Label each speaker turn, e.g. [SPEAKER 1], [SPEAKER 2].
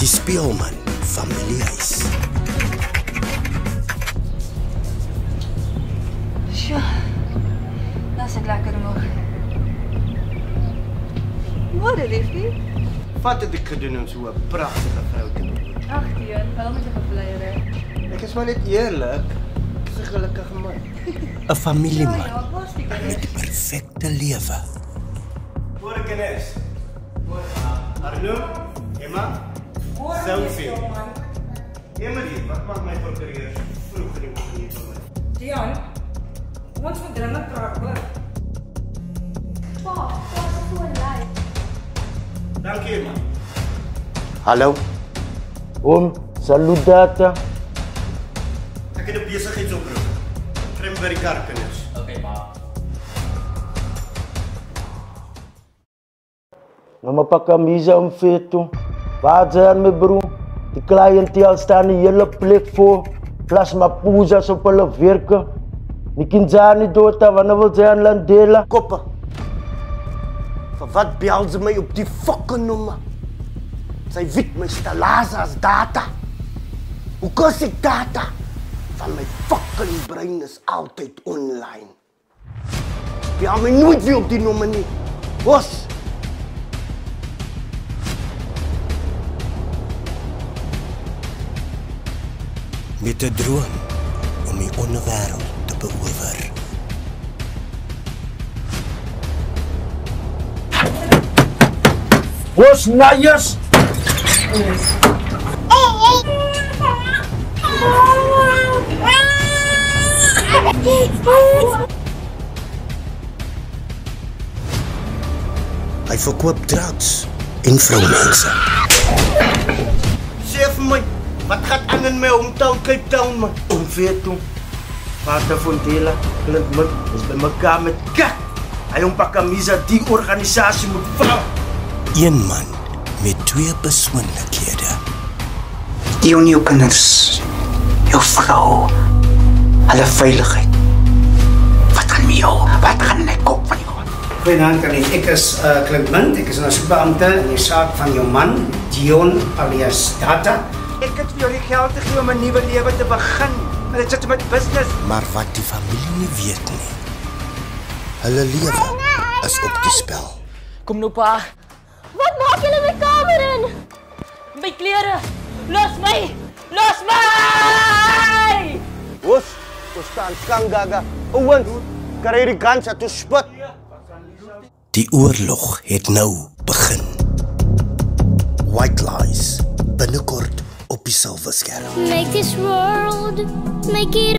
[SPEAKER 1] Die Speelman familiehuis.
[SPEAKER 2] Sjoe, dat is het lekker nog. Wat liefie?
[SPEAKER 1] Wat het ek gedoen om so 'n pragtige vrou te ontmoet?
[SPEAKER 2] Ag, Dion, waarom moet jy gevleier?
[SPEAKER 1] Ek is maar net eerlik. Dis 'n gelukkige man. 'n Familieman met die perfekte lewe. Môre kennis. Arno, Emma, Sophie. Emily, wat maak my prokureur vroeg in die oggend hier vir my?
[SPEAKER 2] Dion, ons moet dringend praat hoor.
[SPEAKER 3] Pa, is gewoon lui.
[SPEAKER 1] Dankie, Emma. Hallo. Saludata. Ek het 'n besigheidsoproep. Kry my by die kar, kinders.
[SPEAKER 4] Okay, pa.
[SPEAKER 5] Nama camisa feito. Waar mijn broer? De cliënteel staan een hele plek voor. Plasma poezas op hulle werken. Die kinderen niet dood, wanneer wil ze aan landela?
[SPEAKER 1] Koppen. Voor wat bel ze mij op die fucking nummer? Zij weet mijn stalaza als data. Hoe kost ik data? Van mijn fucking brein is altijd online. Bel mij nooit weer op die nummer niet. Was. Met 'n droom om die onderwêreld te beower.
[SPEAKER 5] Was Nayas?
[SPEAKER 1] Hy verkoop drugs en vroumense. Sê vir my, wat gaan aan in my hometown Cape Town man?
[SPEAKER 5] Feito. Vater Fontela, Clintman, is bij elkaar met kak. Hij een pak camisa die organisatie moet vrouw.
[SPEAKER 1] Een man met 2 persoonlikhede.
[SPEAKER 6] Dion, jou kinders, jou vrou, hulle veiligheid. Wat gaan met jou? Wat gaan in die kop van jou?
[SPEAKER 7] Goeienaand, Karine. Ek is Clintman. Ek is 'n soekbeampte in die saak van jou man, Dion alias Data.
[SPEAKER 5] Ik het voor jullie geld te geven om een nieuwe leven te beginnen. En ik zit met business.
[SPEAKER 1] Maar wat die familie nie weet nie. Hulle lewe is op die spel.
[SPEAKER 4] Kom nou, pa.
[SPEAKER 3] Wat maak jullie mijn kamer in?
[SPEAKER 4] My klere. Los my! Los my!
[SPEAKER 1] Ons staan kangaga. Ouens, kry die kans om te spot. Die oorlog het nou begin. White Lies, binnekort op die silverskerm.
[SPEAKER 3] Make this world, make it